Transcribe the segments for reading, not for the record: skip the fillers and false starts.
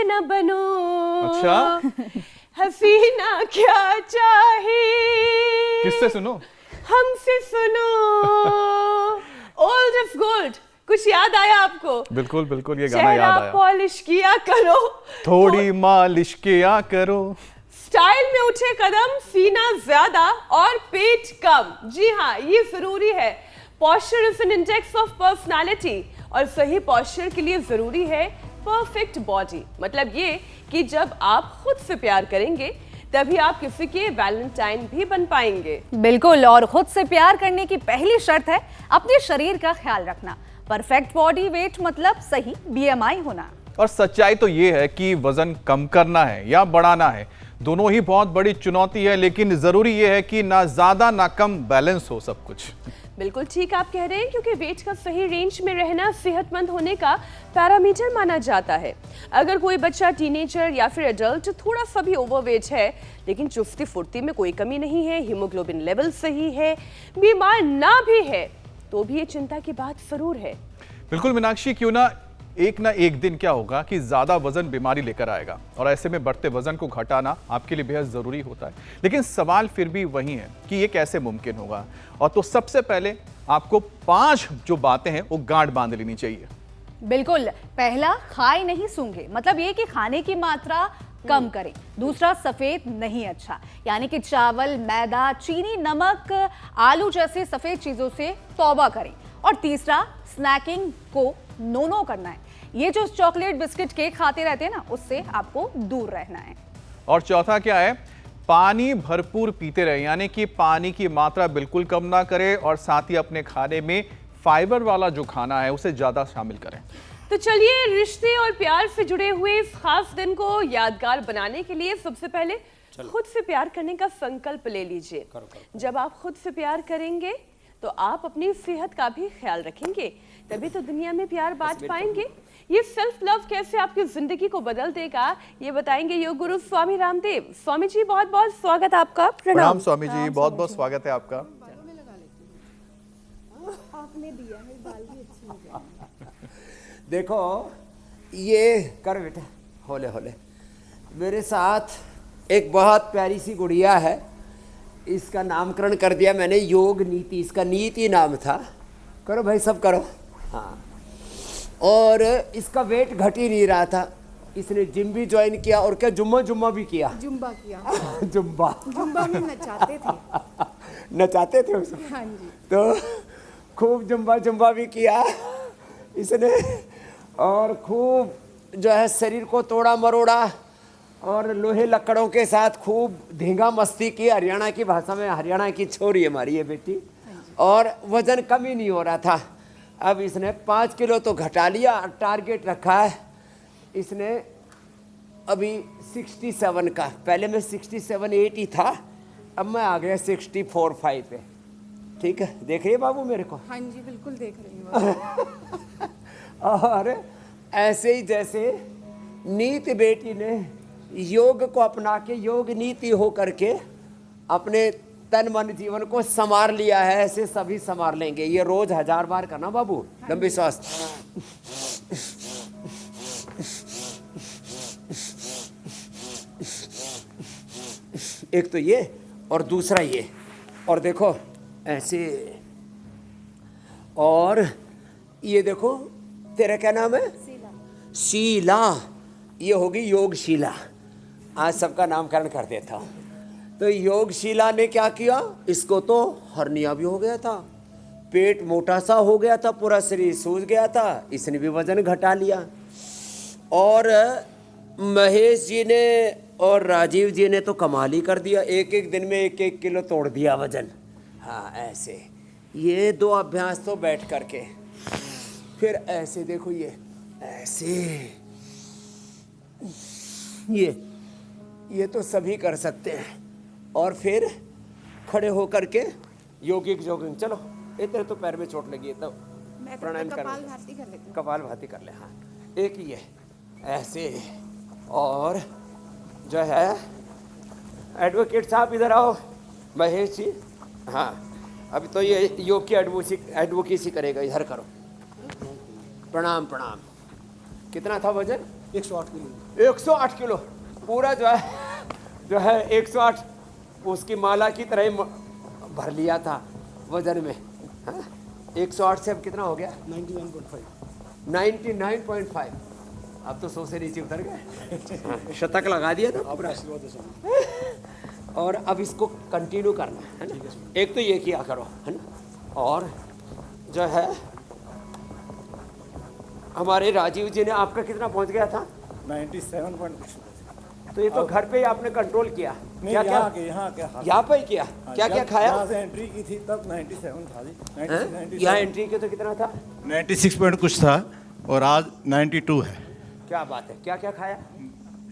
न बनो। अच्छा, हसीना क्या चाहे, किससे सुनो? हमसे सुनो। ओल्ड इज गोल्ड, कुछ याद आया आपको? बिल्कुल बिल्कुल, ये गाना याद चेहरा आया। पॉलिश किया करो, थोड़ी मालिश किया करो। स्टाइल में उठे कदम, सीना ज्यादा और पेट कम। जी हाँ, ये जरूरी है। Posture is an index of personality, और सही पॉस्चर के लिए जरूरी है परफेक्ट बॉडी। मतलब ये कि जब आप खुद से प्यार करेंगे तभी आप किसी के वैलेंटाइन भी बन पाएंगे। बिल्कुल, और खुद से प्यार करने की पहली शर्त है अपने शरीर का ख्याल रखना। परफेक्ट बॉडी वेट मतलब सही BMI होना। और सच्चाई तो ये है कि वजन कम करना है या बढ़ाना है, दोनों ही बहुत बड़ी चुनौती है, लेकिन जरूरी ये है कि ना ज्यादा ना कम, बैलेंस हो सब कुछ। बिल्कुल ठीक आप कह रहे हैं, क्योंकि वेट का सही रेंज में रहना सेहतमंद होने का पैरामीटर माना जाता है। अगर कोई बच्चा, टीनेजर या फिर एडल्ट थोड़ा सा भी ओवरवेट है, लेकिन चुस्ती फुर्ती में कोई कमी नहीं है, हीमोग्लोबिन लेवल सही है, बीमार ना भी है, तो भी ये चिंता की बात जरूर है। बिल्कुल मीनाक्षी, क्यों ना एक दिन क्या होगा कि ज्यादा वजन बीमारी लेकर आएगा, और ऐसे में बढ़ते वजन को घटाना आपके लिए बेहद जरूरी होता है। लेकिन सवाल फिर भी वही है कि ये कैसे मुमकिन होगा। और तो सबसे पहले आपको 5 जो बातें हैं वो गांठ बांध लेनी चाहिए। बिल्कुल, पहला, खाए नहीं सूंघे, मतलब ये कि खाने की मात्रा कम करें। दूसरा, सफेद नहीं अच्छा, यानी कि चावल, मैदा, चीनी, नमक, आलू जैसे सफेद चीजों से तौबा करें। और तीसरा, स्नैकिंग को नो करना है। ये जो चॉकलेट, बिस्किट, केक खाते रहते हैं ना, उससे आपको दूर रहना है। और चौथा क्या है? पानी भरपूर पीते रहे, यानी कि पानी की मात्रा बिल्कुल कम ना करें, और साथ ही अपने खाने में फाइबर वाला जो खाना है उसे ज्यादा शामिल करें। तो चलिए, रिश्ते और प्यार से जुड़े हुए इस खास दिन को यादगार बनाने के लिए सबसे पहले खुद से प्यार करने का संकल्प ले लीजिए। जब आप खुद से प्यार करेंगे तो आप अपनी सेहत का भी ख्याल रखेंगे, तभी तो दुनिया में प्यार बांट पाएंगे। ये सेल्फ लव कैसे आपकी जिंदगी को बदल देगा, ये बताएंगे योग गुरु स्वामी रामदेव। स्वामी जी, बहुत बहुत स्वागत आपका। प्रणाम स्वामी जी, बहुत बहुत स्वागत है आपका। आपने दिया है, बाल भी अच्छे हो गए। देखो, ये कर बेटा, होले होले। मेरे साथ एक बहुत प्यारी सी गुड़िया है, इसका नामकरण कर दिया मैंने योग नीति, इसका नीति नाम था। करो भाई, सब करो। हाँ, और इसका वेट घट ही नहीं रहा था। इसने जिम भी ज्वाइन किया, और क्या जुम्मा भी किया। जुम्बा किया। जुम्बा में नचाते थे। नचाते थे उसमें। हाँ जी। तो खूब जुम्बा भी किया इसने, और खूब जो है शरीर को तोड़ा मरोड़ा, और लोहे लकड़ों के साथ खूब धींगा मस्ती की। हरियाणा की भाषा में, हरियाणा की छोरी हमारी ये बेटी, और वजन कम ही नहीं हो रहा था। अब इसने 5 किलो तो घटा लिया, टारगेट रखा है इसने अभी 67 का। पहले मैं 67-8 ही था, अब मैं आ गया 64-5 पे। ठीक है, देख रही है बाबू मेरे को? हाँ जी, बिल्कुल देख रही हूँ। और ऐसे ही जैसे नीति बेटी ने योग को अपना के, योग नीति हो करके अपने तन मन जीवन को संवार लिया है, ऐसे सभी संवार लेंगे। ये रोज 1000 बार करना बाबू, लंबी सांस। एक तो ये, और दूसरा ये, और देखो ऐसे। और ये देखो, तेरा क्या नाम है? शीला। ये होगी योगशीला। आज सबका नामकरण कर देता हूँ। तो योगशीला ने क्या किया, इसको तो हर्निया भी हो गया था, पेट मोटा सा हो गया था, पूरा शरीर सूज गया था, इसने भी वजन घटा लिया। और महेश जी ने और राजीव जी ने तो कमाल ही कर दिया, एक दिन में 1-1 किलो तोड़ दिया वजन। हाँ, ऐसे ये 2 अभ्यास तो बैठ करके, फिर ऐसे देखो, ये ऐसे, ये तो सभी कर सकते हैं। और फिर खड़े होकर के योगिक जोगिंग। चलो, इधर तो पैर में चोट लगी है, तो प्राणायाम कर, कपालभाति कर लेते हैं। कपालभाति कर ले। हाँ, एक ही है ऐसे। और जो है एडवोकेट साहब इधर आओ, महेश जी। हाँ, अभी तो ये योग की एडवोकेसी करेगा, इधर करो। प्रणाम प्रणाम। कितना था वजन? 108 किलो। 108 किलो पूरा जो है 108 उसकी माला की तरह ही भर लिया था वजन में। हाँ? 108 से अब कितना हो गया? 99.5। 99.5। अब तो 100 से नीचे उतर गए। शतक लगा दिया था। आपका आशीर्वाद है स्वामी। और अब इसको कंटिन्यू करना है ना। एक तो ये किया करो, है ना। और जो है हमारे राजीव जी ने आपका कितना पहुंच गया था? 97.6। तो ये तो घर पे ही आपने कंट्रोल किया। नहीं, क्या यहाँ के यहाँ पे ही किया। क्या क्या खाया? यहाँ से एंट्री की थी तब 97 था जी। 97। यहाँ एंट्री के तो कितना था? 96 पॉइंट कुछ था और आज 92 है। क्या बात है, क्या क्या खाया?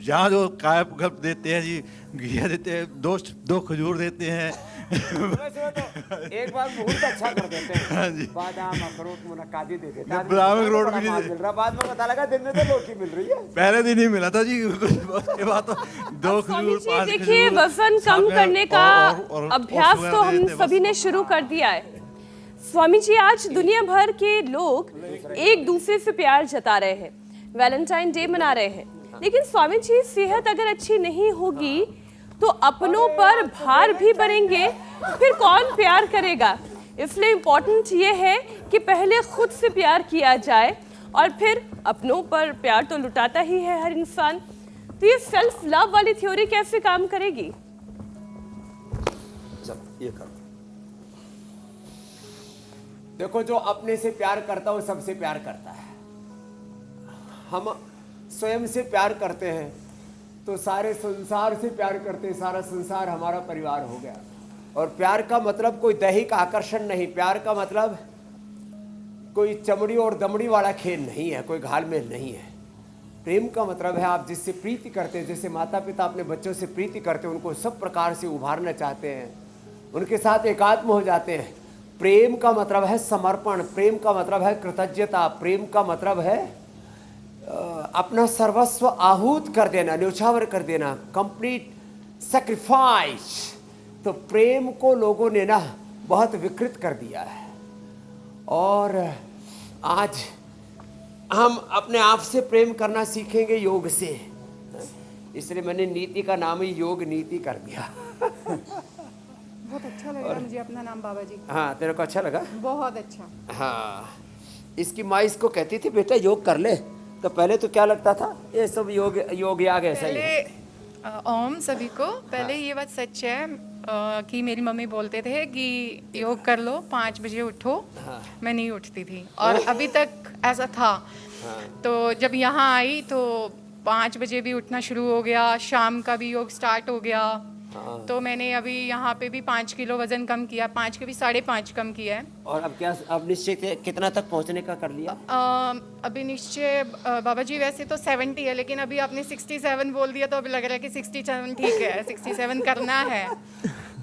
यहाँ जो कायप गप देते हैं जी, घिया देते हैं, दो खजूर देते हैं। एक बार बहुत अच्छा कर देते हैं। हाँ जी। बादाम, अखरोट, मुनक्कादी दे देते हैं। ब्राह्मण रोड भी मिल रहा, बाद में पता लगा दिन में तो लौकी मिल रही है। पहले दिन ही मिला था जी, उसके बाद तो 2 खजूर, 5 देखिए, वजन कम करने का अभ्यास तो हम सभी ने शुरू कर दिया है। स्वामी जी, आज दुनिया भर के लोग एक दूसरे से प्यार जता रहे हैं, वैलेंटाइन डे मना रहे हैं, लेकिन स्वामी जी सेहत अगर अच्छी नहीं होगी तो अपनों पर भार भी बढ़ेंगे, फिर कौन प्यार करेगा? इसलिए इम्पोर्टेंट ये है कि पहले खुद से प्यार किया जाए और फिर अपनों पर प्यार तो लुटाता ही है हर इंसान। तो ये सेल्फ लव वाली थ्योरी कैसे काम करेगी? ये करो। देखो, जो अपने से प्यार करता है वो सबसे प्यार करता है। हम स्वयं से प्यार करते हैं तो सारे संसार से प्यार करते हैं, सारा संसार हमारा परिवार हो गया। और प्यार का मतलब कोई दैहिक आकर्षण नहीं, प्यार का मतलब कोई चमड़ी और दमड़ी वाला खेल नहीं है, कोई घालमेल नहीं है। प्रेम का मतलब है आप जिससे प्रीति करते हैं, जैसे माता पिता अपने बच्चों से प्रीति करते हैं, उनको सब प्रकार से उभारना चाहते हैं, उनके साथ एकात्म हो जाते हैं। प्रेम का मतलब है समर्पण, प्रेम का मतलब है कृतज्ञता, प्रेम का मतलब है अपना सर्वस्व आहूत कर देना, न्यौछावर कर देना, कंप्लीट सैक्रिफाइस। तो प्रेम को लोगों ने ना बहुत विकृत कर दिया है। और आज हम अपने आप से प्रेम करना सीखेंगे योग से, इसलिए मैंने नीति का नाम ही योग नीति कर दिया। बहुत अच्छा लग रहा है मुझे अपना नाम बाबा जी। हाँ, तेरे को अच्छा लगा? बहुत अच्छा। हाँ, इसकी माँ इसको कहती थी बेटा योग कर ले, तो पहले तो क्या लगता था ये सब योग याग ऐसा ही है। ओम सभी को पहले ये बात सच है कि मेरी मम्मी बोलते थे कि योग कर लो, 5 बजे उठो। मैं नहीं उठती थी और अभी तक ऐसा था। तो जब यहाँ आई तो 5 बजे भी उठना शुरू हो गया, शाम का भी योग स्टार्ट हो गया। तो मैंने अभी यहाँ पे भी 5 किलो वजन कम किया, 5 के भी 5.5 कम किया है। और अब क्या, अब निश्चय कितना तक पहुँचने का कर लिया? अभी निश्चय बाबा जी वैसे तो 70 है, लेकिन अभी आपने 67 बोल दिया तो अभी लग रहा है कि 67 ठीक है, 67 करना है।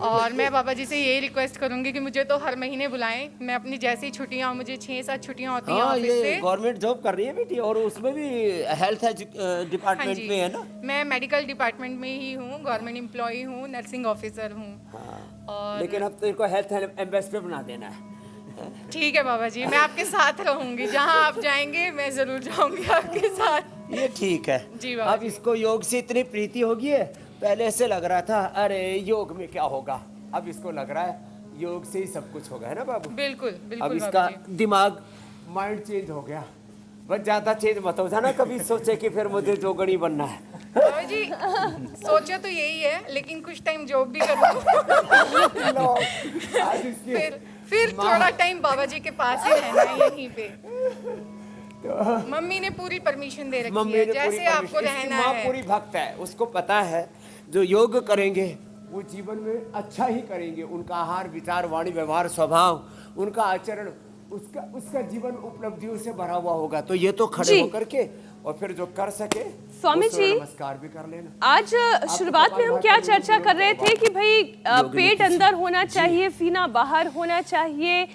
और मैं बाबा जी से यही रिक्वेस्ट करूंगी कि मुझे तो हर महीने बुलाएं। मैं अपनी जैसी छुट्टियां, मुझे 6-7 छुट्टियां होती हैं ऑफिस से। गवर्नमेंट जॉब कर रही है बेटी, और उसमें भी हेल्थ डिपार्टमेंट में है ना? मैं मेडिकल डिपार्टमेंट में ही हूँ, गवर्नमेंट एम्प्लॉई हूँ, नर्सिंग ऑफिसर हूँ। और लेकिन अब तो इनको हेल्थ एम्बेसडर बना देना है। ठीक है बाबा जी, मैं आपके साथ रहूंगी, जहाँ आप जाएंगे मैं जरूर जाऊंगी आपके साथ। ये ठीक है जी बाबा अब जी। इसको योग से इतनी प्रीति होगी है। पहले ऐसे लग रहा था अरे योग में क्या होगा, अब इसको लग रहा है योग से ही सब कुछ होगा, है ना बाबू? बिल्कुल अब बिल्कुल इसका बाबा जी। दिमाग माइंड चेंज हो गया। बस ज्यादा चेंज मत हो जाना कभी, सोचे कि फिर मुझे जोगड़ी बनना है। बाबा जी सोचा तो यही है, लेकिन कुछ टाइम जॉब भी करूँ। आज इसकी फिर थोड़ा टाइम बाबा जी के पास ही रहना है यहीं पे। मम्मी ने पूरी परमिशन दे रखी है, जैसे आपको रहना माँ है। पूरी भक्त है, उसको पता है जो योग करेंगे वो जीवन में अच्छा ही करेंगे। उनका आहार, विचार, वाणी, व्यवहार, स्वभाव, उनका आचरण, उसका जीवन उपलब्धियों से भरा हुआ होगा। तो ये तो खड़े होकर के और फिर जो कर सके स्वामी जी, नमस्कार भी कर लेना। आज शुरुआत में हम क्या चर्चा कर रहे थे कि भाई पेट अंदर होना चाहिए, सीना बाहर होना चाहिए,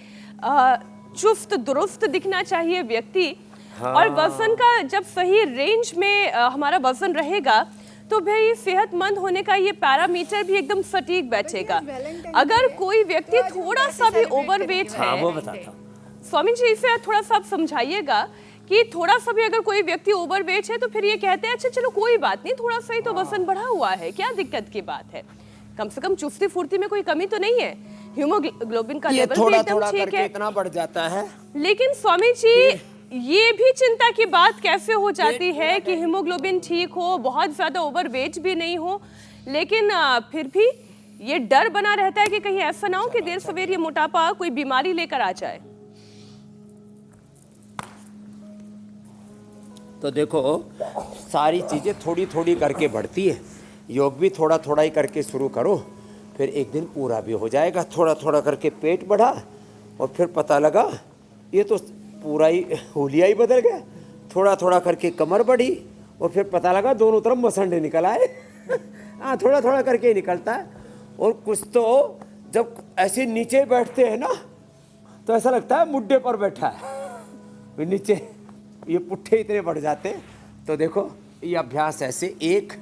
चुस्त दुरुस्त दिखना चाहिए व्यक्ति। और वजन का जब सही रेंज में हमारा वजन रहेगा तो भाई सेहतमंद होने का ये पैरामीटर भी एकदम सटीक बैठेगा। अगर कोई व्यक्ति थोड़ा सा भी ओवरवेट है, वो बताता हूँ। स्वामी जी इसे थोड़ा सा आप समझाइएगा कि थोड़ा सा भी अगर कोई व्यक्ति ओवरवेट है तो फिर ये कहते हैं अच्छा चलो कोई बात नहीं, थोड़ा सा ही तो वजन बढ़ा हुआ है, क्या दिक्कत की बात है, कम से कम चुस्ती फुर्ती में कोई कमी तो नहीं है, हीमोग्लोबिन का ये लेवल भी थोड़ा एकदम थोड़ा ठीक करके है। इतना बढ़ जाता है। लेकिन स्वामी जी ये भी चिंता की बात कैसे हो जाती है कि हीमोग्लोबिन ठीक हो, बहुत ज्यादा ओवरवेट भी नहीं हो, लेकिन फिर भी ये डर बना रहता है कि कहीं ऐसा ना हो कि देर सवेर ये मोटापा कोई बीमारी लेकर आ जाए। तो देखो सारी चीज़ें थोड़ी थोड़ी करके बढ़ती है, योग भी थोड़ा थोड़ा ही करके शुरू करो, फिर एक दिन पूरा भी हो जाएगा। थोड़ा थोड़ा करके पेट बढ़ा और फिर पता लगा ये तो पूरा ही हुलिया ही बदल गया। थोड़ा थोड़ा करके कमर बढ़ी और फिर पता लगा दोनों तरफ मसंडे निकल आए। हाँ, थोड़ा थोड़ा करके ही निकलता है। और कुछ तो जब ऐसे नीचे बैठते हैं ना तो ऐसा लगता है मुड्डे पर बैठा है, फिर नीचे ये पुट्ठे इतने बढ़ जाते हैं। तो देखो ये अभ्यास ऐसे एक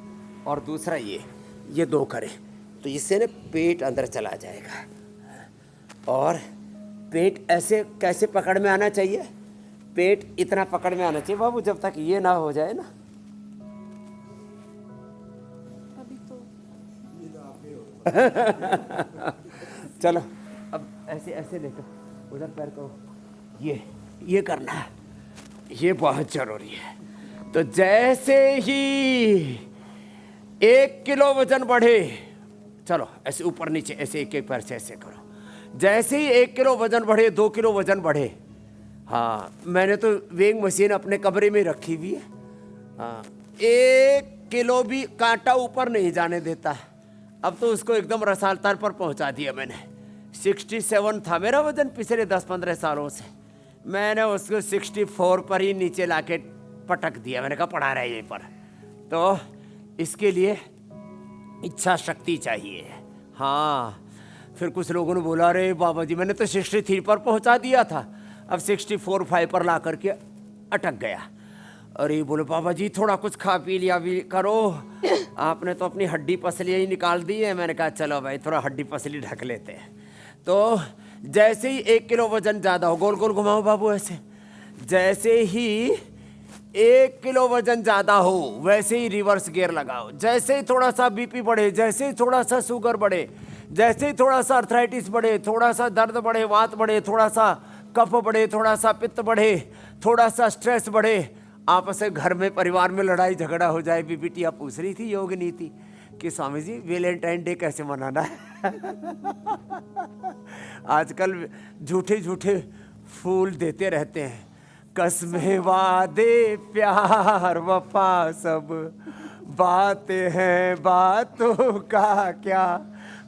और दूसरा ये दो करें तो इससे ना पेट अंदर चला जाएगा। और पेट ऐसे कैसे पकड़ में आना चाहिए, पेट इतना पकड़ में आना चाहिए बाबू, जब तक ये ना हो जाए ना। चलो अब ऐसे ऐसे लेकर उधर पैर करो, ये करना है, ये बहुत जरूरी है। तो जैसे ही 1 किलो वजन बढ़े, चलो ऐसे ऊपर नीचे ऐसे एक एक पैर से ऐसे करो। जैसे ही 1 किलो वजन बढ़े, 2 किलो वजन बढ़े, हाँ मैंने तो वेइंग मशीन अपने कमरे में रखी हुई है। हाँ 1 किलो भी कांटा ऊपर नहीं जाने देता। अब तो उसको एकदम रसालताल पर पहुंचा दिया मैंने। 67 था मेरा वजन पिछले 10-15 सालों से, मैंने उसको 64 पर ही नीचे लाके पटक दिया। मैंने कहा पड़ा रहा यहीं पर। तो इसके लिए इच्छा शक्ति चाहिए। हाँ फिर कुछ लोगों ने बोला अरे बाबा जी मैंने तो 63 पर पहुंचा दिया था, अब 64-5 पर ला करके अटक गया। अरे बोले बाबा जी थोड़ा कुछ खा पी लिया भी करो, आपने तो अपनी हड्डी पसली ही निकाल दी है। मैंने कहा चलो भाई थोड़ा हड्डी पसली ढक लेते हैं। तो जैसे ही 1 किलो वजन ज़्यादा हो, गोल गोल घुमाओ बाबू ऐसे, जैसे ही 1 किलो वजन ज़्यादा हो वैसे ही रिवर्स गियर लगाओ। जैसे ही थोड़ा सा बीपी बढ़े, जैसे ही थोड़ा सा शुगर बढ़े, जैसे ही थोड़ा सा अर्थराइटिस बढ़े, थोड़ा सा दर्द बढ़े, वात बढ़े, थोड़ा सा कफ बढ़े, थोड़ा सा पित्त बढ़े, थोड़ा सा स्ट्रेस बढ़े, आपस में घर में परिवार में लड़ाई झगड़ा हो जाए। बिटिया पूछ रही थी योग नीति कि स्वामी जी वैलेंटाइन डे कैसे मनाना है। आजकल झूठे झूठे फूल देते रहते हैं, कसमें वादे प्यार वफा सब बातें हैं, बातों का क्या,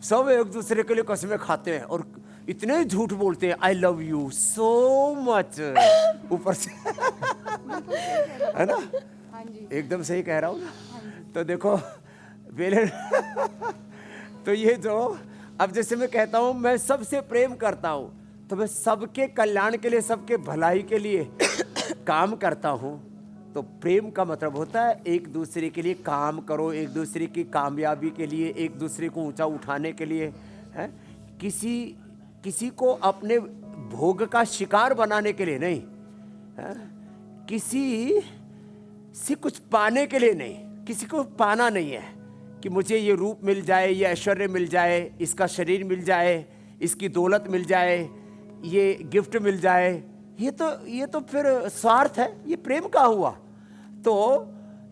सब एक दूसरे के लिए कसमें खाते हैं और इतने झूठ बोलते हैं I love you so much ऊपर से। है ना? एकदम सही कह रहा हूँ ना? तो देखो तो ये जो अब जैसे मैं कहता हूँ मैं सबसे प्रेम करता हूँ, तो मैं सबके कल्याण के लिए, सबके भलाई के लिए काम करता हूँ। तो प्रेम का मतलब होता है एक दूसरे के लिए काम करो, एक दूसरे की कामयाबी के लिए, एक दूसरे को ऊंचा उठाने के लिए, है किसी को अपने भोग का शिकार बनाने के लिए नहीं, है? किसी से कुछ पाने के लिए नहीं, किसी को पाना नहीं है कि मुझे ये रूप मिल जाए, ये ऐश्वर्य मिल जाए, इसका शरीर मिल जाए, इसकी दौलत मिल जाए, ये गिफ्ट मिल जाए। ये तो फिर स्वार्थ है, ये प्रेम का हुआ। तो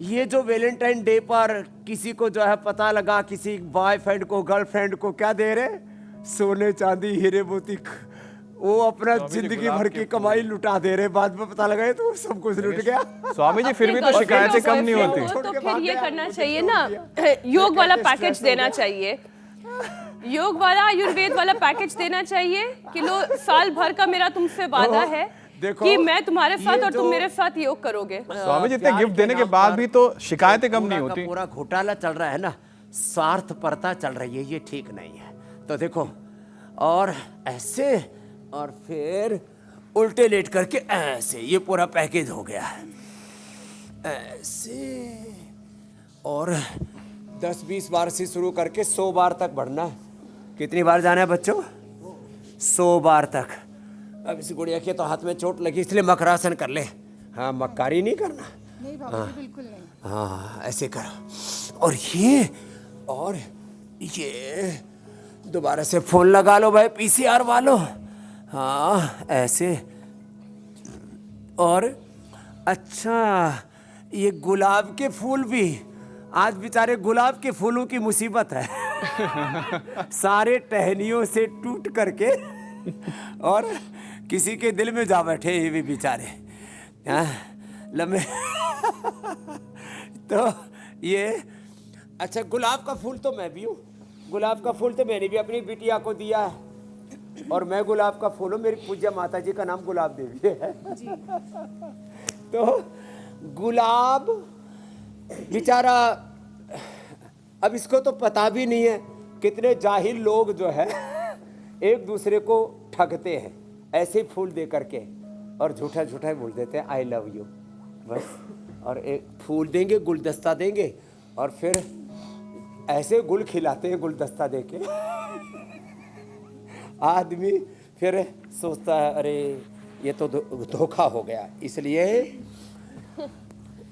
ये जो वैलेंटाइन डे पर किसी को जो है पता लगा किसी बॉयफ्रेंड को, गर्लफ्रेंड को क्या दे रहे, सोने चांदी हीरे मोती, वो अपना जिंदगी भर की कमाई लुटा दे रहे, बाद में पता लगा तो सब कुछ लुट गया। स्वामी जी फिर भी तो शिकायतें कम नहीं होती। तो फिर ये करना चाहिए ना, योग वाला पैकेज देना चाहिए, योग वाला आयुर्वेद वाला पैकेज देना चाहिए कि लो साल भर का मेरा तुमसे वादा है कि मैं तुम्हारे साथ और तुम मेरे साथ योग करोगे। स्वामी जी इतने गिफ्ट देने के बाद भी तो शिकायतें कम नहीं होती। पूरा घोटाला चल रहा है ना, स्वार्थपरता चल रही है, ये ठीक नहीं है। तो देखो और ऐसे और फिर उल्टे लेट करके ऐसे, ये पूरा पैकेज हो गया ऐसे। और 10-20 बार से शुरू करके 100 बार तक बढ़ना है। कितनी बार जाना है बच्चों? 100 बार तक। अब इस गुड़िया के तो हाथ में चोट लगी इसलिए मकरासन कर ले, हाँ मक्कारी नहीं करना। नहीं बाबा जी बिल्कुल नहीं। हाँ ऐसे करो। और ये दोबारा से फोन लगा लो भाई पीसीआर वालों। हाँ ऐसे। और अच्छा ये गुलाब के फूल भी, आज बेचारे गुलाब के फूलों की मुसीबत है। सारे टहनियों से टूट करके और किसी के दिल में जा बैठे ये भी बेचारे लम्बे। तो ये अच्छा गुलाब का फूल तो मैं भी हूँ, गुलाब का फूल तो मैंने भी अपनी बिटिया को दिया है। और मैं गुलाब का फूल हूँ, मेरी पूज्य माता जी का नाम गुलाब देवी है। तो गुलाब बेचारा, अब इसको तो पता भी नहीं है, कितने जाहिल लोग जो है एक दूसरे को ठगते हैं ऐसे फूल दे करके और झूठा झूठा बोल देते हैं आई लव यू बस। और एक फूल देंगे, गुलदस्ता देंगे और फिर ऐसे गुल खिलाते हैं गुलदस्ता देके। आदमी फिर सोचता है अरे ये तो धोखा हो गया। इसलिए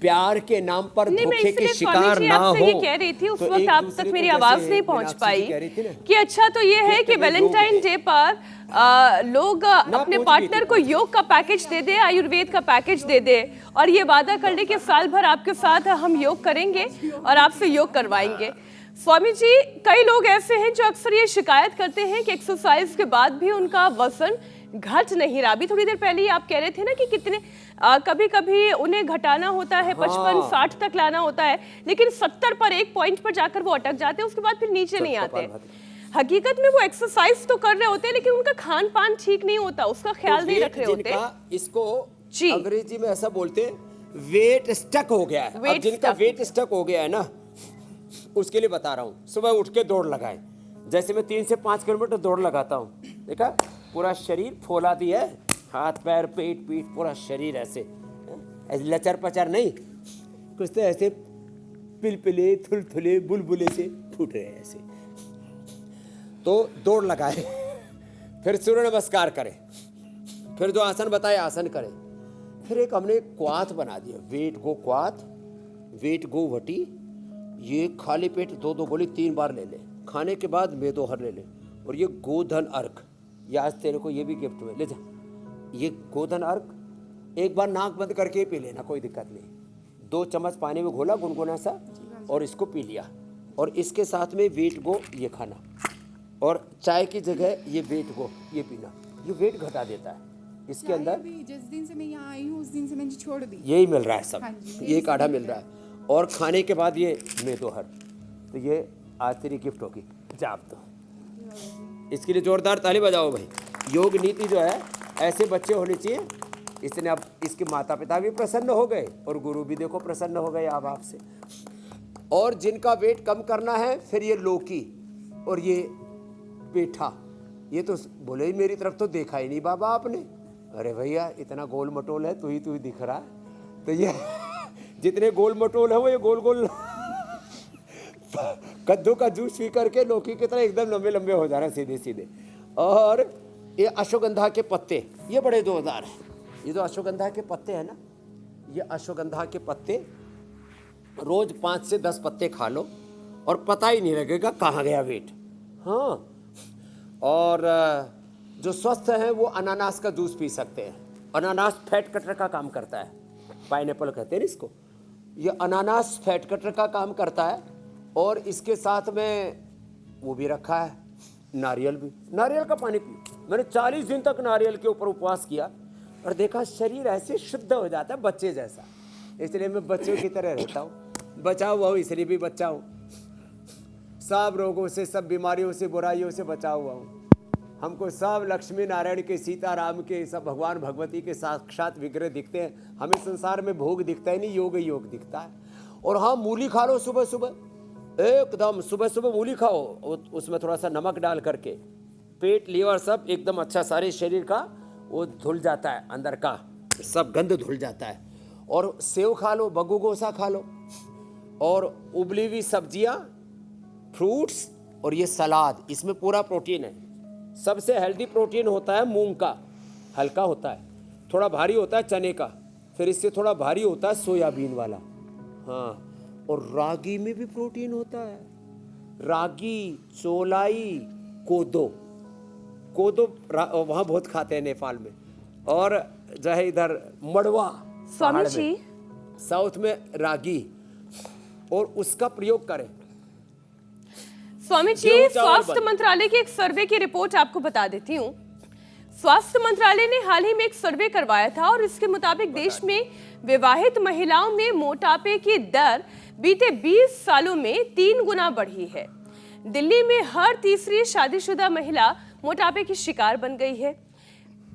प्यार के नाम पर धोखे के शिकार ना हो। ये कह रही थी उस वक्त, आप तक मेरी आवाज नहीं पहुंच पाई कि अच्छा तो ये है कि वैलेंटाइन डे पर लोग अपने पार्टनर को योग का पैकेज दे दे, आयुर्वेद का पैकेज दे दे और ये वादा कर ले कि साल भर आपके साथ हम योग करेंगे और आपसे योग करवाएंगे। स्वामी जी, कई लोग ऐसे हैं जो अक्सर ये शिकायत करते हैं कि एक्सरसाइज के बाद भी उनका वजन घट नहीं रहा। अभी थोड़ी देर पहले ही आप कह रहे थे ना कि कितने कभी कभी उन्हें घटाना होता है, 55-60 तक लाना होता है, लेकिन 70 पर एक पॉइंट पर जाकर वो अटक जाते हैं, उसके बाद फिर नीचे नहीं आते। हकीकत में वो एक्सरसाइज तो कर रहे होते हैं लेकिन उनका खान पान ठीक नहीं होता, उसका ख्याल नहीं रख रहे होते। इसको जी अंग्रेजी में ऐसा बोलते हैं वेट स्टक हो गया है। अब जिनका वेट स्टक हो गया है ना, उसके लिए बता रहा हूँ, सुबह उठ के दौड़ लगाएं। जैसे मैं 3 से 5 किलोमीटर दौड़ लगाता हूँ, देखा पूरा शरीर फौला दिया है, हाथ पैर पेट पीठ पूरा शरीर ऐसे लचर पचर नहीं, कुछ तो ऐसे पिलपिले थुलथुले बुलबुले से फूट रहे हैं ऐसे। तो दौड़ लगाए, फिर सूर्य नमस्कार करें, फिर जो आसन बताए आसन करें, फिर एक हमने क्वाथ बना दिया, वेट गो क्वाथ, वेट गो वटी। ये खाली पेट 2-2 गोली 3 बार ले ले, खाने के बाद मेदोहर ले ले। और ये गोधन अर्घ, ये आज तेरे को ये भी गिफ्ट में ले जा। ये गोधन अर्घ एक बार नाक बंद करके पी लेना, कोई दिक्कत नहीं। 2 चम्मच पानी में घोला गुनगुना सा और इसको पी लिया। और इसके साथ में वेट गो ये खाना, और चाय की जगह ये वेट गो ये पीना, ये वेट घटा देता है। इसके अंदर जिस दिन से मैं यहाँ आई हूँ उस दिन से मैंने छोड़ दी, यही मिल रहा है सब, हाँ जी, ये काढ़ा मिल रहा है। और खाने के बाद ये मेदोहर, तो ये आज तेरी गिफ्ट होगी, जाप दो। इसके लिए जोरदार ताली बजाओ भाई। योग नीति जो है ऐसे बच्चे होने चाहिए। इसने अब इसके माता पिता भी प्रसन्न हो गए और गुरु भी देखो प्रसन्न हो गए अब आपसे। और जिनका वेट कम करना है, फिर ये लौकी और ये पेठा, ये तो बोले ही मेरी तरफ तो देखा ही नहीं बाबा आपने। अरे भैया इतना गोल मटोल है, तू ही दिख रहा है। तो ये जितने गोल मटोल है वो ये गोल गोल कद्दू का जूस पी करके लौकी की तरह एकदम लंबे लंबे हो जा रहे हैं सीधे सीधे। और ये अश्वगंधा के पत्ते, ये बड़े जोरदार हैं। ये जो अश्वगंधा के पत्ते हैं ना, ये अश्वगंधा के पत्ते रोज 5 से 10 पत्ते खा लो और पता ही नहीं लगेगा कहाँ गया वेट। हाँ, और जो स्वस्थ हैं वो अनानास का जूस पी सकते हैं। अनानास फैट कटर का काम करता है, पाइनएप्पल कहते हैं इसको। ये अनानास फैट कटर का काम करता है। और इसके साथ में वो भी रखा है नारियल भी, नारियल का पानी पियो। मैंने 40 दिन तक नारियल के ऊपर उपवास किया और देखा शरीर ऐसे शुद्ध हो जाता है बच्चे जैसा। इसलिए मैं बच्चों की तरह रहता हूँ, बचा हुआ हूँ, इसलिए भी बच्चा हूँ। सब रोगों से, सब बीमारियों से, बुराइयों से बचा हुआ हूँ। हमको सब लक्ष्मी नारायण के, सीताराम के, सब भगवान भगवती के साक्षात विग्रह दिखते हैं। हमें संसार में भोग दिखता ही नहीं, योग योग दिखता है। और हाँ, मूली खा लो सुबह सुबह, एकदम सुबह सुबह मूली खाओ, उसमें थोड़ा सा नमक डाल करके, पेट लीवर सब एकदम अच्छा, सारे शरीर का वो धुल जाता है, अंदर का सब गंद धुल जाता है। और सेव खा लो, बग्गू गोसा खा लो, और उबली हुई सब्जियां, फ्रूट्स, और ये सलाद, इसमें पूरा प्रोटीन है। सबसे हेल्दी प्रोटीन होता है मूंग का, हल्का होता है, थोड़ा भारी होता है चने का, फिर इससे थोड़ा भारी होता है सोयाबीन वाला। हाँ, और रागी में भी प्रोटीन होता है। रागी, चौलाई, कोदो। कोदो वहाँ बहुत खाते हैं नेपाल में, और जो है इधर मड़वा स्वामी पहाड़ जी। में, साउथ में रागी, और उसका प्रयोग करें। स्वामी जी, गेहूं चावल स्वास्थ्य बंद। मंत्रालय की एक सर्वे की रिपोर्ट आपको बता देती हूँ। स्वास्थ्य मंत्रालय ने हाल ही में एक सर्वे करवाया था और इसके मुताबिक देश में विवाहित महिलाओं में मोटापे की दर बीते 20 सालों में 3 गुना बढ़ी है। दिल्ली में हर तीसरी शादीशुदा महिला मोटापे की शिकार बन गई है।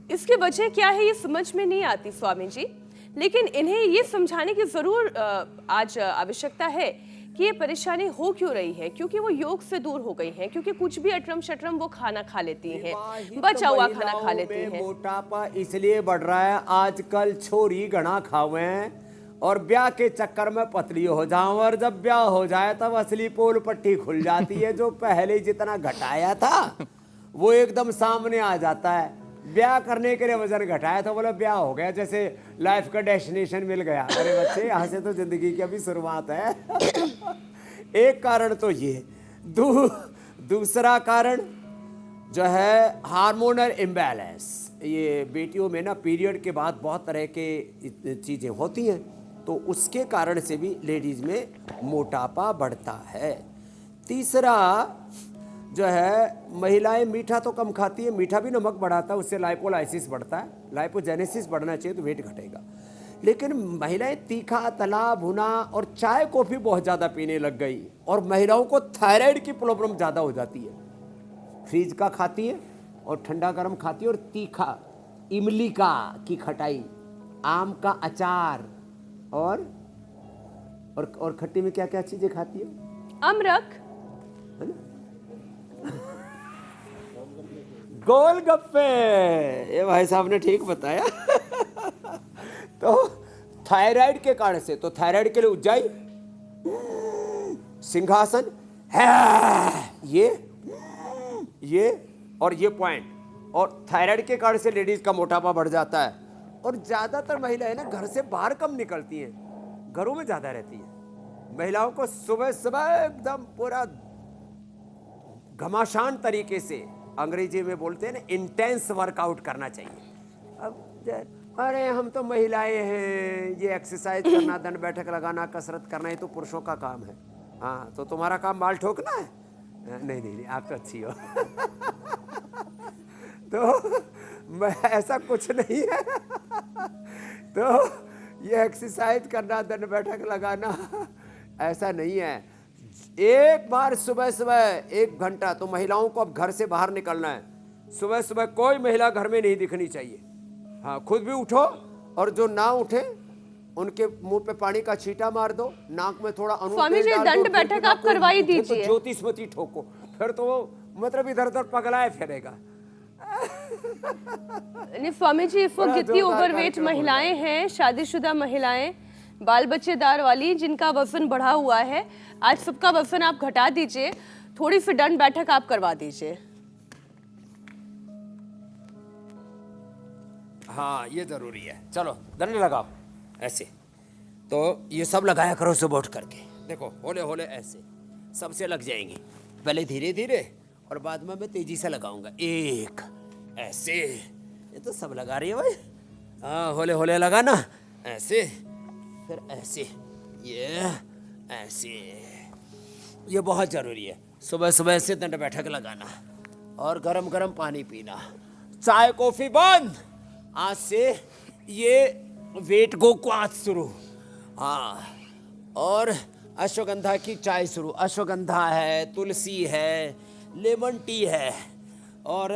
इसकी वजह क्या है ये समझ में नहीं आती स्वामी जी, लेकिन इन्हें ये समझाने की जरूर आज आवश्यकता है कि ये परेशानी हो क्यों रही है, क्योंकि वो योग से दूर हो गई हैं, क्योंकि कुछ भी अटरम शटरम वो खाना खा लेती हैं, बचा हुआ खाना खा लेती महिलाओं में हैं। मोटापा इसलिए बढ़ रहा है, आजकल छोरी घना खावे हैं और ब्याह के चक्कर में पतली हो जाओ, और जब ब्याह हो जाए तब असली पोल पट्टी खुल जाती है। जो पहले जितना घटाया था वो एकदम सामने आ जाता है। ब्याह करने के लिए वजन घटाया तो बोला ब्याह हो गया, जैसे लाइफ का डेस्टिनेशन मिल गया। अरे बच्चे, यहाँ से तो जिंदगी की अभी शुरुआत है। एक कारण तो ये, दूसरा कारण जो है हार्मोनल इम्बैलेंस। ये बेटियों में ना पीरियड के बाद बहुत तरह के चीज़ें होती हैं, तो उसके कारण से भी लेडीज़ में मोटापा बढ़ता है। तीसरा जो है, महिलाएं मीठा तो कम खाती है, मीठा भी नमक बढ़ाता है, उससे लाइपोलाइसिस बढ़ता है, लाइपोजेनेसिस बढ़ना चाहिए तो वेट घटेगा। लेकिन महिलाएं तीखा, तला भुना और चाय कॉफ़ी बहुत ज़्यादा पीने लग गई, और महिलाओं को थायराइड की प्रॉब्लम ज़्यादा हो जाती है। फ्रीज का खाती है और ठंडा गर्म खाती है, और तीखा, इमली का की खटाई, आम का अचार, और खट्टी में क्या क्या चीज़ें खाती है? अमरख, गोलगप्पे। ये भाई साहब ने ठीक बताया। तो थायराइड के कारण से, तो थायराइड के लिए उज्जाई, सिंहासन है, ये और ये पॉइंट, और थायराइड के कारण से लेडीज का मोटापा बढ़ जाता है। और ज्यादातर महिलाएं ना घर से बाहर कम निकलती हैं, घरों में ज्यादा रहती हैं। महिलाओं को सुबह सुबह एकदम पूरा घमासान तरीके से, अंग्रेजी में बोलते हैं ना, इंटेंस वर्कआउट करना चाहिए। अब अरे हम तो महिलाएं हैं, ये एक्सरसाइज करना, दंड बैठक लगाना, कसरत करना, ये तो पुरुषों का काम है। हाँ, तो तुम्हारा काम बाल ठोकना है? नहीं नहीं नहीं, आप तो अच्छी हो। तो ऐसा कुछ नहीं है। तो ये एक्सरसाइज करना, दंड बैठक लगाना, ऐसा नहीं है। एक बार सुबह सुबह 1 घंटा तो महिलाओं को अब घर से बाहर निकलना है। सुबह सुबह कोई महिला घर में नहीं दिखनी चाहिए। हाँ, खुद भी उठो, और जो ना उठे उनके मुंह पे पानी का छींटा मार दो, नाक में थोड़ा स्वामी जी, दंड बैठक आप करवाई दीजिए। ज्योतिषमती ठोको, फिर तो वो मतलब इधर उधर पगलाए फिरेगा। नहीं स्वामी जी, इस वक्त जितनी ओवरवेट महिलाएं हैं, शादीशुदा महिलाएं, बाल बच्चेदार वाली, जिनका वजन बढ़ा हुआ है, आज सबका वजन आप घटा दीजिए, थोड़ी सी दंड बैठक आप करवा दीजिए। हाँ, ये जरूरी है। चलो दंड लगाओ ऐसे। तो ये सब लगाया करो सुबह उठ करके। देखो होले होले ऐसे सबसे लग जाएंगी, पहले धीरे धीरे और बाद में मैं तेजी से लगाऊंगा। 1 ऐसे, ये तो सब लगा रही है भाई। हाँ, होले होले लगाना, ऐसे, फिर ऐसे, ये ऐसे। ये बहुत ज़रूरी है, सुबह सुबह ऐसे दंड बैठक लगाना, और गरम गरम पानी पीना। चाय कॉफ़ी बंद। आज से ये वेट गो को आज शुरू। हाँ, और अश्वगंधा की चाय शुरू। अश्वगंधा है, तुलसी है, लेमन टी है, और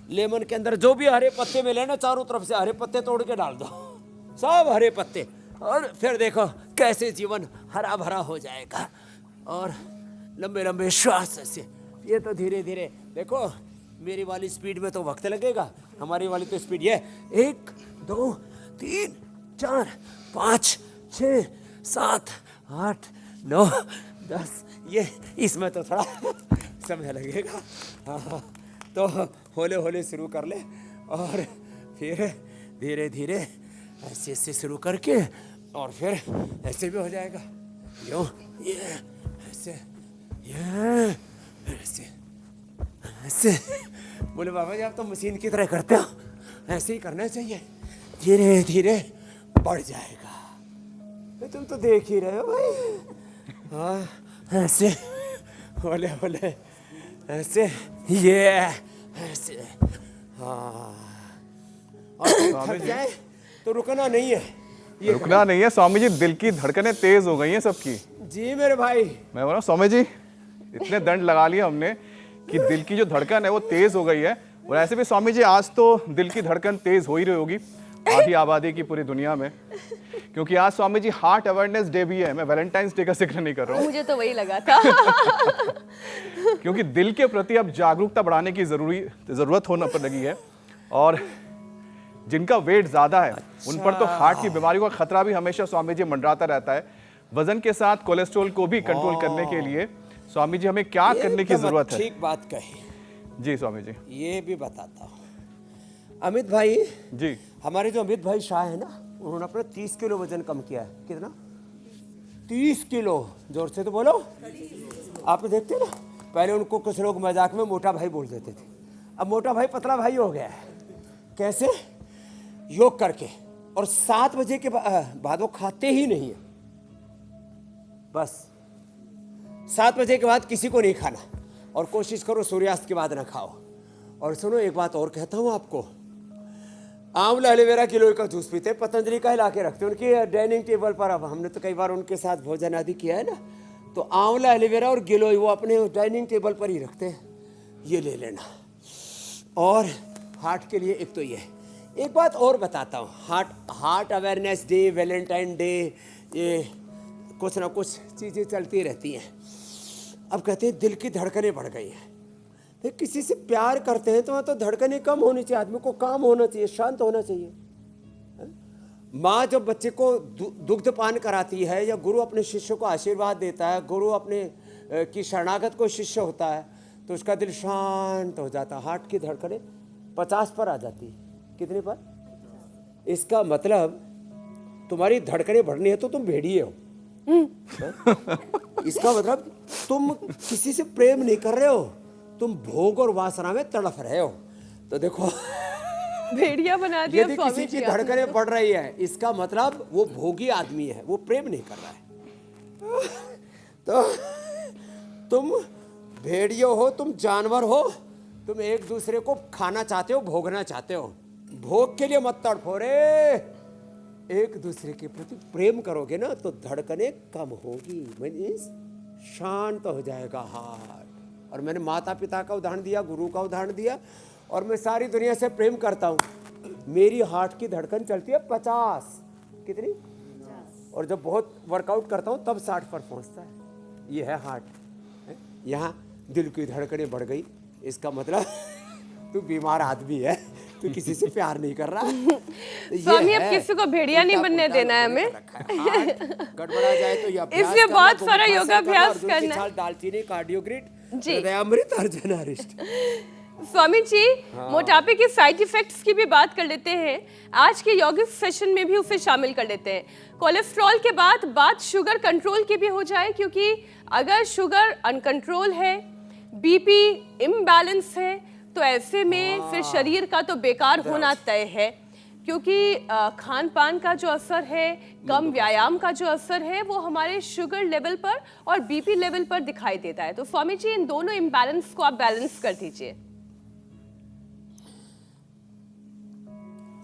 लेमन के अंदर जो भी हरे पत्ते मिले ना, चारों तरफ से हरे पत्ते तोड़ के डाल दो, सब हरे पत्ते, और फिर देखो कैसे जीवन हरा भरा हो जाएगा। और लंबे लंबे श्वास से, ये तो धीरे धीरे। देखो मेरी वाली स्पीड में तो वक्त लगेगा, हमारी वाली तो स्पीड ये 1 2 3 4 5 6 7 8 9 10, ये इसमें तो थोड़ा समय लगेगा। हाँ, तो होले होले शुरू कर ले, और फिर धीरे धीरे ऐसे ऐसे शुरू करके और फिर ऐसे भी हो जाएगा, यूं, ये ऐसे, ये ऐसे ऐसे। बोले बाबा जी आप तो मशीन की तरह करते हो, ऐसे ही करना चाहिए, धीरे धीरे बढ़ जाएगा। तुम तो देख ही रहे हो भाई। हाँ ऐसे, बोले बोले ऐसे, ये ऐसे, हाँ। और थक जाए तो रुकना नहीं है, रुकना नहीं है स्वामी जी, दिल की धड़कनें तेज हो गई हैं सबकी। जी मेरे भाई। मैं बोल रहा हूँ स्वामी जी, इतने दंड लगा लिए हमने कि दिल की जो धड़कन है वो तेज हो गई है। और ऐसे भी स्वामी जी आज तो दिल की धड़कन तेज हो ही रही होगी आधी आबादी की पूरी दुनिया में, क्योंकि आज Swami ji heart awareness day भी है। मैं वैलेंटाइंस डे का जिक्र नहीं कर रहा हूँ, मुझे तो वही लगा था। क्योंकि दिल के प्रति अब जागरूकता बढ़ाने की जरूरत होना पर लगी है। और जिनका वेट ज्यादा है उन पर तो हार्ट की बीमारियों का खतरा भी हमेशा स्वामी जी मंडराता रहता है। वजन के साथ कोलेस्ट्रॉल को भी कंट्रोल करने के लिए स्वामी जी हमें क्या करने की जरूरत है? ठीक बात कही जी स्वामी जी। ये भी बताता हूँ अमित भाई जी। हमारे जो अमित भाई शाह है ना, उन्होंने अपना 30 किलो वजन कम किया है। कितना? 30 किलो। जोर से तो बोलो। आप देखते ना, पहले उनको कुछ लोग मजाक में मोटा भाई बोल देते थे, अब मोटा भाई पतला भाई हो गया है। कैसे? योग करके। और 7 बजे के बाद वो खाते ही नहीं है, बस 7 बजे के बाद किसी को नहीं खाना, और कोशिश करो सूर्यास्त के बाद ना खाओ। और सुनो एक बात और कहता हूँ आपको, आंवला एलोवेरा किलो का जूस पीते, पतंजलि का ला के रखते उनकी डाइनिंग टेबल पर। अब हमने तो कई बार उनके साथ भोजन आदि किया है ना, तो आंवला एलोवेरा और गिलोय वो अपने डाइनिंग टेबल पर ही रखते हैं, ये ले लेना। और हार्ट के लिए एक तो ये, एक बात और बताता हूँ, heart awareness day, Valentine day, ये कुछ ना कुछ चीज़ें चलती रहती हैं। अब कहते हैं दिल की धड़कनें बढ़ गई हैं। किसी से प्यार करते हैं तो वहाँ तो धड़कनें कम होनी चाहिए, आदमी को काम होना चाहिए, शांत होना चाहिए। माँ जब बच्चे को दुग्ध पान कराती है, या गुरु अपने शिष्य को आशीर्वाद देता है, गुरु अपने की शरणागत को शिष्य होता है, तो उसका दिल शांत हो जाता है। हार्ट की धड़कनें 50 पर आ जाती है। कितने पर? इसका मतलब तुम्हारी धड़कनें बढ़नी है तो तुम भेड़िए हो। इसका मतलब तुम किसी से प्रेम नहीं कर रहे हो, तुम भोग और वासना में तड़फ रहे हो। तो देखो भेड़िया बना दिया यदि किसी की धड़कनें बढ़ रही है, इसका मतलब वो भोगी आदमी है, वो प्रेम नहीं कर रहा है। तो तुम भेड़िए हो, तुम जानवर हो, तुम एक दूसरे को खाना चाहते हो, भोगना चाहते हो। भोग के लिए मत तड़फो रे, एक दूसरे के प्रति प्रेम करोगे ना तो धड़कनें कम होगी, मीन्स शांत हो जाएगा हार्ट। और मैंने माता पिता का उदाहरण दिया, गुरु का उदाहरण दिया, और मैं सारी दुनिया से प्रेम करता हूँ। मेरी हार्ट की धड़कन चलती है 50। कितनी? 50। और जब बहुत वर्कआउट करता हूँ तब 60 पर पहुँचता है। ये है हार्ट। यहाँ दिल की धड़कनें बढ़ गई, इसका मतलब तू बीमार आदमी है, तू किसी से प्यार नहीं कर रहा। स्वामी अब किसी को भेड़िया नहीं बनने देना है हमें। गड़बड़ा जाए तो ये इसलिए बहुत सारा योगाभ्यास करना है। दालचीनी, कार्डियोग्रिट, जी, हृदयामृत और जनारिष्ट। स्वामी जी, मोटापे के साइड इफेक्ट्स की भी बात कर लेते हैं। आज के यौगिक सेशन में भी उसे शामिल कर लेते हैं। कोलेस्ट्रॉल के बाद बात शुगर कंट्रोल की भी हो जाए, क्योंकि अगर शुगर अनकंट्रोल है, बीपी इम्बैलेंस है, तो ऐसे में फिर शरीर का तो बेकार होना तय है, क्योंकि खान पान का जो असर है, कम व्यायाम का जो असर है, वो हमारे शुगर लेवल पर और बीपी लेवल पर दिखाई देता है। तो स्वामी जी इन दोनों इम्बैलेंस को आप बैलेंस कर दीजिए।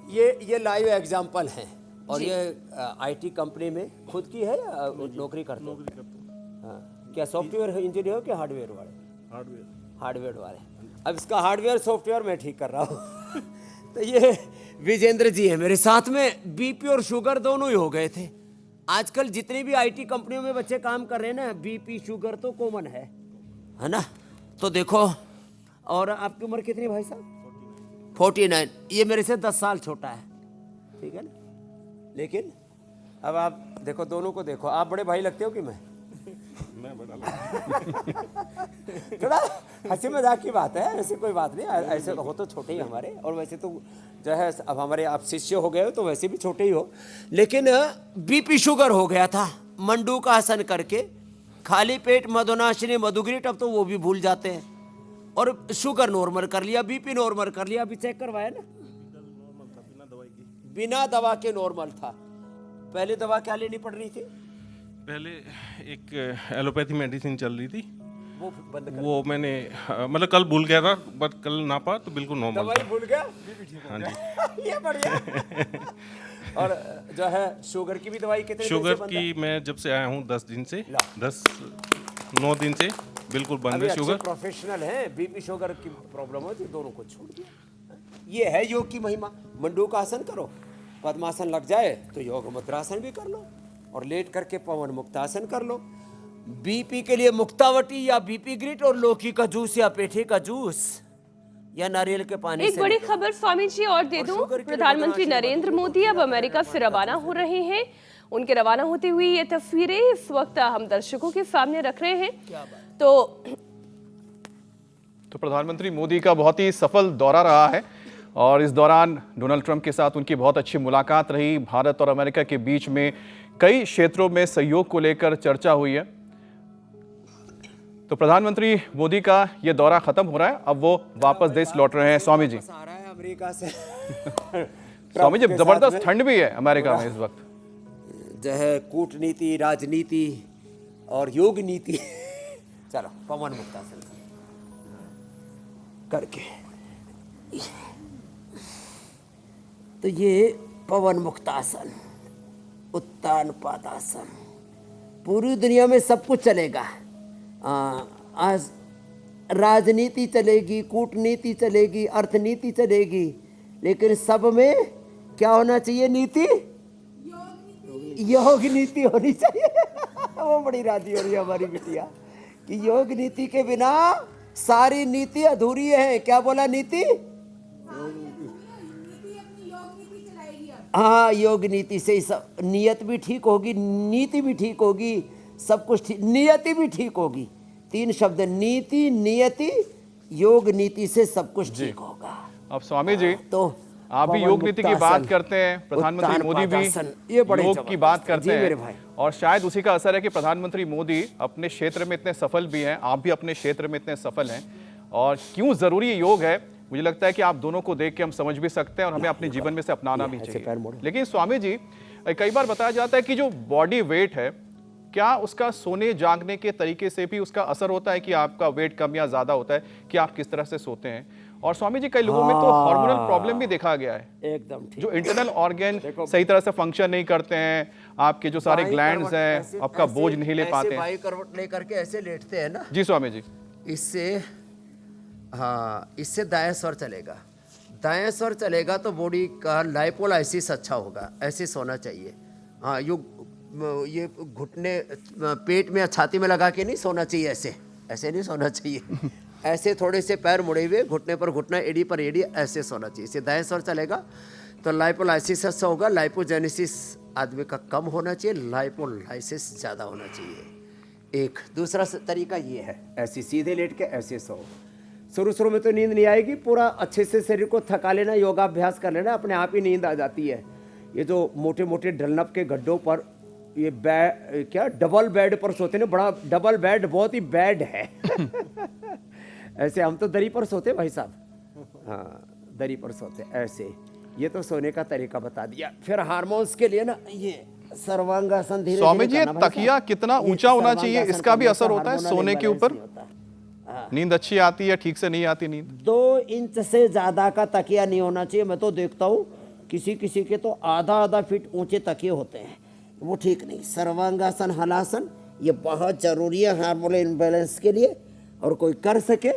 ये लाइव एग्जांपल है, और ये आईटी कंपनी में खुद की है या नौकरी करते हो? हाँ, क्या सॉफ्टवेयर इंजीनियर हो कि हार्डवेयर वाले? हार्डवेयर वाले। अब इसका हार्डवेयर सॉफ्टवेयर मैं ठीक कर रहा हूँ। तो ये विजेंद्र जी है मेरे साथ में, बीपी और शुगर दोनों ही हो गए थे। आजकल जितनी भी आईटी कंपनियों में बच्चे काम कर रहे हैं ना, बीपी शुगर तो कॉमन है ना। तो देखो, और आपकी उम्र कितनी भाई साहब? 49। ये मेरे से 10 साल छोटा है, ठीक है ना। लेकिन अब आप देखो, दोनों को देखो, आप बड़े भाई लगते हो कि मैं हैं बड़ा। थोड़ा हंसी मजाक की बात है, ऐसी कोई बात नहीं। ऐसे हो तो छोटे ही हमारे, और वैसे तो जो है अब हमारे आप शिष्य हो गए हो तो वैसे भी छोटे ही हो। लेकिन बीपी शुगर हो गया था, मंडू का आसन करके खाली पेट मधुनाशिनी मधुग्रीट, अब तो वो भी भूल जाते हैं। और शुगर नॉर्मल कर लिया, बीपी नॉर्मल कर लिया, अभी चेक करवाया ना, बिना दवा के नॉर्मल था। पहले दवा क्या लेनी पड़ रही थी? पहले एक एलोपैथी मेडिसिन चल रही थी, वो बंद कर, वो मैंने मतलब कल भूल गया था, बट कल नापा तो बिल्कुल नॉर्मल दवाई भूल गया। हाँ जी। ये बढ़िया। और जो है शुगर की भी दवाई कितने दिन शुगर से बंद की मैं जब से आया हूँ 10 दिन से, ला। 9 दिन से बिल्कुल बंद अभी है अच्छे शुगर। प्रोफेशनल हैं, बीपी शुगर की प्रॉब्लम होती है, दोनों को छोड़ दिया। ये है योग की महिमा। मंडू का आसन करो, पद्मासन लग जाए तो योग मुद्रासन भी कर लो, और लेट करके पवन मुक्तासन कर लो। बीपी के लिए मुक्तावटी या बीपी ग्रिट, और लौकी का जूस या पेठे का जूस या नारियल के पानी एक से बड़ी लेकर। खबर स्वामी जी और दे दूं, शुगर के लिए प्रधानमंत्री बदमाशी नरेंद्र मोदी अब अमेरिका से रवाना हो रहे हैं। उनके रवाना होते हुए ये तस्वीरें इस वक्त हम दर्शकों के सामने रख रहे हैं। तो प्रधानमंत्री मोदी का बहुत ही सफल दौरा रहा है, और इस दौरान डोनाल्ड ट्रंप के साथ उनकी बहुत अच्छी मुलाकात रही। भारत और अमेरिका के बीच में कई क्षेत्रों में सहयोग को लेकर चर्चा हुई है। तो प्रधानमंत्री मोदी का यह दौरा खत्म हो रहा है, अब वो वापस देश लौट रहे हैं। स्वामी जी, आ रहा है अमेरिका से। स्वामी जी, जबरदस्त ठंड भी है अमेरिका में इस वक्त। जो है कूटनीति, राजनीति और योग नीति। चलो पवन मुक्तासन करके, तो ये पवन मुक्तासन, उत्तान पादासन, पूरी दुनिया में सब कुछ चलेगा। आज राजनीति चलेगी, कूटनीति चलेगी, अर्थनीति चलेगी, लेकिन सब में क्या होना चाहिए? नीति, योग नीति होनी चाहिए। वो बड़ी राजी हो रही है हमारी बिटिया कि योग नीति के बिना सारी नीति अधूरी है। क्या बोला? नीति, हाँ, योग नीति से ही सब, नियत भी ठीक होगी, नीति भी ठीक होगी, सब कुछ ठीक, नियति भी ठीक होगी। 3 शब्द, नीति, नियति, योग नीति से सब कुछ ठीक होगा। अब स्वामी जी, तो आप भी योग नीति की बात करते हैं, प्रधानमंत्री मोदी भी योग की बात करते हैं, और शायद उसी का असर है कि प्रधानमंत्री मोदी अपने क्षेत्र में इतने सफल भी हैं, आप भी अपने क्षेत्र में इतने सफल हैं। और क्यों जरूरी योग है, मुझे लगता है कि आप दोनों को देख के हम समझ भी सकते हैं, और हमें अपने जीवन में से अपनाना भी चाहिए। लेकिन स्वामी जी, कई बार बताया जाता है कि जो बॉडी वेट है, क्या उसका सोने जागने के तरीके से भी उसका असर होता है कि आपका वेट कम या ज्यादा होता है, कि आप किस तरह से सोते हैं? और स्वामी जी, कई लोगों में तो हार्मोनल प्रॉब्लम भी देखा गया है, एकदम ठीक। जो इंटरनल ऑर्गन सही तरह से फंक्शन नहीं करते हैं, आपके जो सारे ग्लैंड्स हैं आपका बोझ नहीं ले पाते हैं। बाई करवट लेकर के ऐसे लेटते हैं ना जी स्वामी जी, इससे, हाँ, इससे दाएं स्वर चलेगा। दाएं स्वर चलेगा तो बॉडी का लाइपोलाइसिस अच्छा होगा, ऐसे सोना चाहिए। हाँ, ये घुटने पेट में या छाती में लगा के नहीं सोना चाहिए, ऐसे ऐसे नहीं सोना चाहिए। ऐसे थोड़े से पैर मुड़े हुए, घुटने पर घुटना, एड़ी पर एड़ी, ऐसे सोना चाहिए। इससे दाएं स्वर चलेगा तो लाइपोलाइसिस अच्छा होगा। लाइपोजेनेसिस आदमी का कम होना चाहिए, लाइपोलाइसिस ज़्यादा होना चाहिए। एक दूसरा तरीका ये है, ऐसे सीधे लेट के ऐसे सो। शुरू में तो नींद नहीं आएगी, पूरा अच्छे से शरीर को थका लेना, योगाभ्यास कर लेना, अपने आप ही नींद आ जाती है। ये जो मोटे मोटे डलनप के गड्ढों पर ये क्या डबल बेड पर सोते ना, बड़ा डबल बेड बहुत ही बैड है। ऐसे हम तो दरी पर सोते भाई साहब, हाँ, दरी पर सोते ऐसे। ये तो सोने का तरीका बता दिया। फिर हार्मोन्स के लिए ना ये सर्वांगासन धीरे स्वामी जी, तकिया कितना ऊंचा होना चाहिए, इसका भी असर होता है सोने के ऊपर? नींद अच्छी आती है, ठीक से नहीं आती नींद? 2 इंच से ज्यादा का तकिया नहीं होना चाहिए। मैं तो देखता हूँ किसी किसी के तो आधा फीट ऊंचे तकिए होते हैं, वो ठीक नहीं। सर्वांगासन, हलासन, ये बहुत जरूरी है हार्मोनल इम्बैलेंस के लिए। और कोई कर सके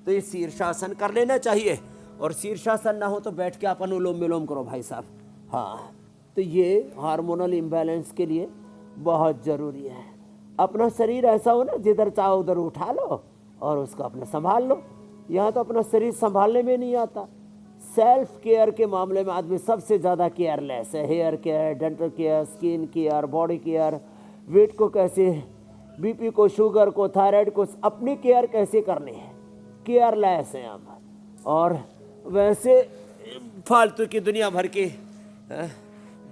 तो ये शीर्षासन कर लेना चाहिए, और शीर्षासन ना हो तो बैठ के आप अनुलोम विलोम करो भाई साहब। हाँ, तो ये हार्मोनल इम्बैलेंस के लिए बहुत ज़रूरी है। अपना शरीर ऐसा हो ना, जिधर चाहो उधर उठा लो और उसको अपना संभाल लो। यहाँ तो अपना शरीर संभालने में नहीं आता। सेल्फ केयर के मामले में आदमी सबसे ज़्यादा केयरलेस है। Hair care, dental care, skin care, body care, weight को कैसे बीपी को, शुगर को, थायराइड को, अपनी केयर कैसे करनी है, केयरलेस हैं हम। और वैसे फालतू की दुनिया भर की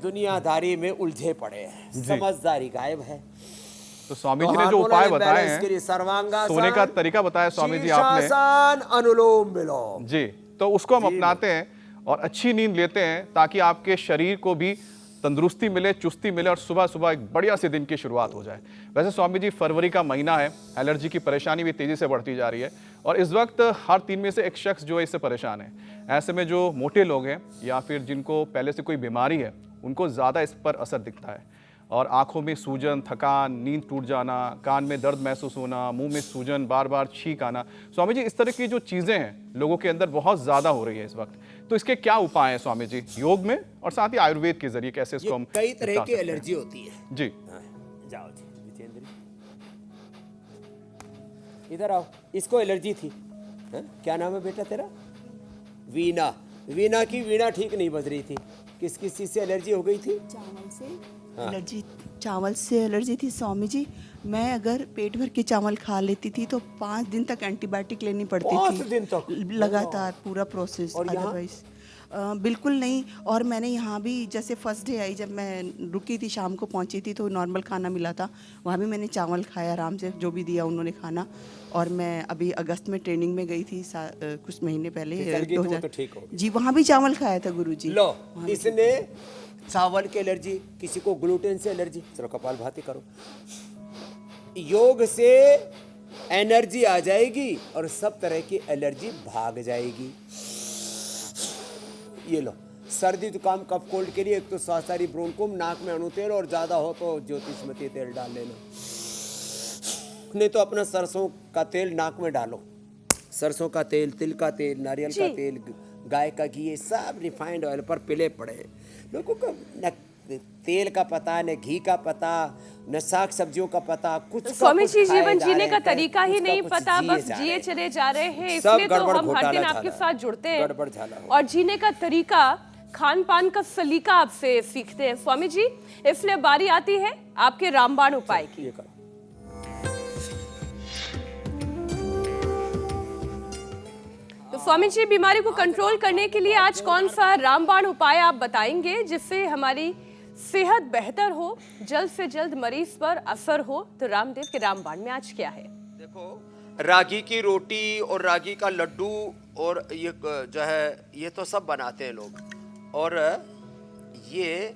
दुनियादारी में उलझे पड़े हैं, समझदारी गायब है। तो स्वामी जी ने जो उपाय बताए हैं, सर्वांगासन, सोने का तरीका बताया स्वामी जी आपने, शीर्षासन, अनुलोम विलोम जी, तो उसको हम अपनाते हैं और अच्छी नींद लेते हैं ताकि आपके शरीर को भी तंदुरुस्ती मिले, चुस्ती मिले और सुबह सुबह एक बढ़िया से दिन की शुरुआत हो जाए। वैसे स्वामी जी, फरवरी का महीना है, एलर्जी की परेशानी भी तेजी से बढ़ती जा रही है और इस वक्त हर 3 में से एक शख्स जो है इससे परेशान है। ऐसे में जो मोटे लोग हैं या फिर जिनको पहले से कोई बीमारी है, उनको ज़्यादा इस पर असर दिखता है और आंखों में सूजन, थकान, नींद टूट जाना, कान में दर्द महसूस होना, मुंह में सूजन, बार बार छींक आना। स्वामी जी, इस तरह की जो चीज़ें हैं लोगों के अंदर बहुत ज़्यादा हो रही है इस वक्त, तो इसके क्या उपाय हैं स्वामी जी, योग में और साथ ही आयुर्वेद के जरिए कैसे इसको हम कई तरह निपटा की सकते हैं? एलर्जी होती है जी, जाओ जी जितेंद्र, इधर आओ। इसको एलर्जी थी, क्या नाम है बेटा तेरा? वीना। वीना की वीणा ठीक नहीं बज रही थी, किस किस चीज़ से एलर्जी हो गई थी? चावल से एलर्जी, चावल से एलर्जी थी स्वामी जी। मैं अगर पेट भर के चावल खा लेती थी तो 5 दिन तक एंटीबायोटिक लेनी पड़ती 5 थी दिन तक? लगातार पूरा प्रोसेस। और यहाँ? अदरवाइज बिल्कुल नहीं। और मैंने यहाँ भी जैसे फर्स्ट डे आई, जब मैं रुकी थी, शाम को पहुँची थी, तो नॉर्मल खाना मिला था, वहाँ भी मैंने चावल खाया आराम से, जो भी दिया उन्होंने खाना। और मैं अभी अगस्त में ट्रेनिंग में गई थी कुछ महीने पहले, तो ठीक हो जी, वहाँ भी चावल खाया था गुरुजी। लो, इसने चावल की एलर्जी, किसी को ग्लूटेन से एलर्जी, चलो कपालभाति करो। योग से एनर्जी आ जाएगी और सब तरह की एलर्जी भाग जाएगी। ये लो, सर्दी जुकाम कफ कोल्ड के लिए एक तो सासारी ब्रोंकुम, नाक में अणु तेल, और ज्यादा हो तो ज्योतिषमती तेल डाल लेना, नहीं तो अपना सरसों का तेल नाक में डालो। सरसों का तेल, तिल का तेल, नारियल का तेल, गाय का घी, ये सब रिफाइंड ऑयल पर पिले पड़े हैं। लोगों को न तेल का पता, न घी का पता, न साग सब्जियों का पता, कुछ स्वामी जी, जीवन जीने का तरीका ही नहीं पता, बस जिए चले जा रहे हैं। इसलिए तो हम हर दिन आपके साथ जुड़ते हैं और जीने का तरीका, खान पान का सलीका आपसे सीखते हैं स्वामी जी। इसलिए बारी आती है आपके रामबाण उपाय की। तो स्वामी जी, बीमारी को कंट्रोल करने के लिए आज कौन सा रामबाण उपाय आप बताएंगे जिससे हमारी सेहत बेहतर हो, जल्द से जल्द मरीज पर असर हो? तो रामदेव के रामबाण में आज क्या है? देखो, रागी की रोटी और रागी का लड्डू और ये जो है, ये तो सब बनाते हैं लोग। और ये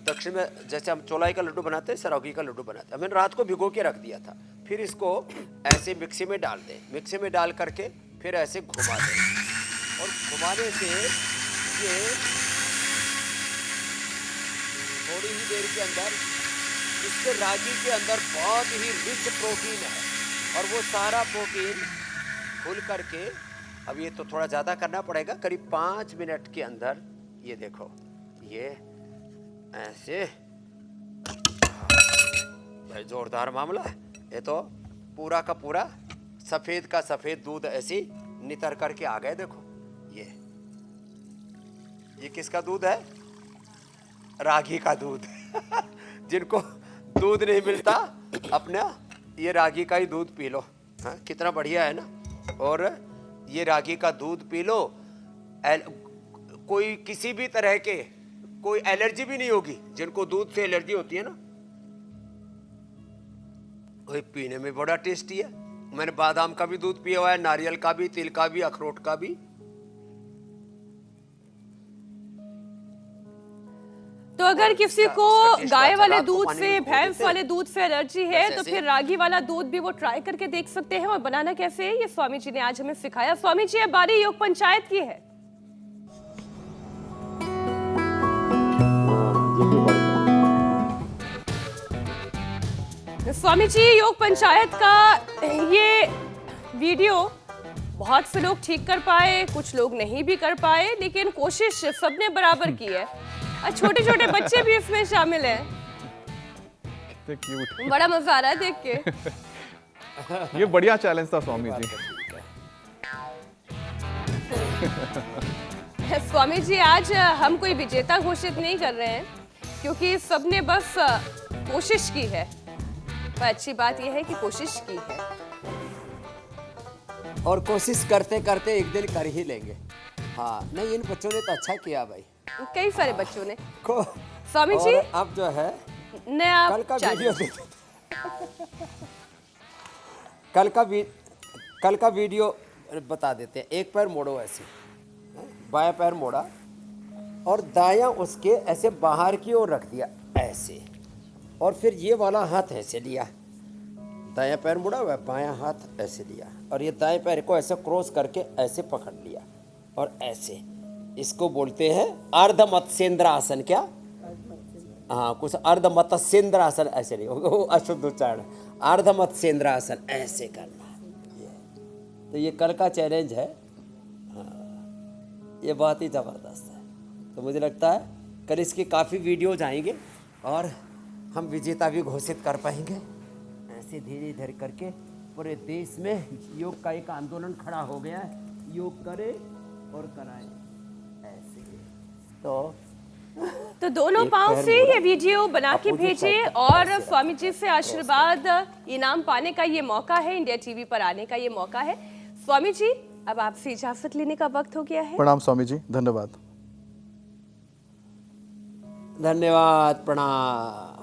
दक्षिण में जैसे हम चौलाई का लड्डू बनाते हैं, सरौगी का लड्डू बनाते हैं। मैंने रात को भिगो के रख दिया था, फिर इसको ऐसे मिक्सी में डाल दें, मिक्सी में डाल करके फिर ऐसे घुमा दें, और घुमाने से ये थोड़ी ही देर के अंदर इसके रागी के अंदर बहुत ही रिच प्रोटीन है और वो सारा प्रोटीन खुल करके, अब ये तो थोड़ा ज़्यादा करना पड़ेगा, करीब 5 मिनट के अंदर ये देखो, ये ऐसे भाई जोरदार मामला है। ये तो पूरा का पूरा सफ़ेद का सफ़ेद दूध ऐसे नितर करके आ गए। देखो ये किसका दूध है? रागी का दूध। जिनको दूध नहीं मिलता, अपना ये रागी का ही दूध पी लो। हाँ, कितना बढ़िया है ना। और ये रागी का दूध पी लो, कोई किसी भी तरह के कोई एलर्जी भी नहीं होगी। जिनको दूध से एलर्जी होती है ना, वही पीने में बड़ा टेस्टी है। मैंने बादाम का भी दूध पिया हुआ है, नारियल का भी, तिल का भी, अखरोट का भी। तो अगर किसी को गाय वाले दूध से, भैंस वाले दूध से एलर्जी है, तो फिर रागी वाला दूध भी वो ट्राई करके देख सकते हैं। और बनाना कैसे है, ये स्वामी जी ने आज हमें सिखाया। स्वामी जी, अब बारी योग पंचायत की है। स्वामी जी, योग पंचायत का ये वीडियो बहुत से लोग ठीक कर पाए, कुछ लोग नहीं भी कर पाए, लेकिन कोशिश सबने बराबर की है। छोटे छोटे बच्चे भी इसमें शामिल हैं। बड़ा मजा आ रहा है देख के। ये बढ़िया चैलेंज था स्वामी जी। स्वामी जी, आज हम कोई विजेता घोषित नहीं कर रहे हैं, क्योंकि सबने बस कोशिश की है। पर अच्छी बात यह है कि कोशिश की है। और कोशिश करते करते एक दिन कर ही लेंगे। हाँ नहीं, इन बच्चों ने तो अच्छा किया भाई, कई सारे बच्चों ने। को स्वामी जी और अब जो है नया कल का चाहिए। वीडियो कल का वीडियो बता देते हैं। एक पैर मोड़ो ऐसे, बायां पैर मोड़ा और दायां उसके ऐसे बाहर की ओर रख दिया ऐसे, और फिर ये वाला हाथ ऐसे लिया, दायां पैर मुड़ा हुआ है, बायां हाथ ऐसे लिया और ये दाएं पैर को ऐसे क्रॉस करके ऐसे पकड़ लिया और ऐसे। इसको बोलते हैं अर्ध मत्स्येंद्रासन। क्या? हाँ, कुछ अर्ध मत्स्येंद्रासन ऐसे नहीं, वो अशुद्ध उच्चारण। अर्ध मत्स्येंद्रासन ऐसे करना ये। तो ये कल का चैलेंज है। हाँ, ये बहुत ही ज़बरदस्त है। तो मुझे लगता है कल इसकी काफ़ी वीडियोज आएंगे और हम विजेता भी घोषित कर पाएंगे। ऐसे धीरे धीरे करके पूरे देश में योग का एक आंदोलन खड़ा हो गया है। योग करे और कराए ऐसे। तो दोनों एक पाँव पैर से मोड़ा, ये वीडियो बना के अपोजिट भेजिए साइड और ऐसे स्वामी जी से आशीर्वाद इनाम पाने का ये मौका है, इंडिया टीवी पर आने का ये मौका है। स्वामी जी अब आपसे इजाजत लेने का वक्त हो गया है। प्रणाम स्वामी जी, धन्यवाद। धन्यवाद, प्रणाम।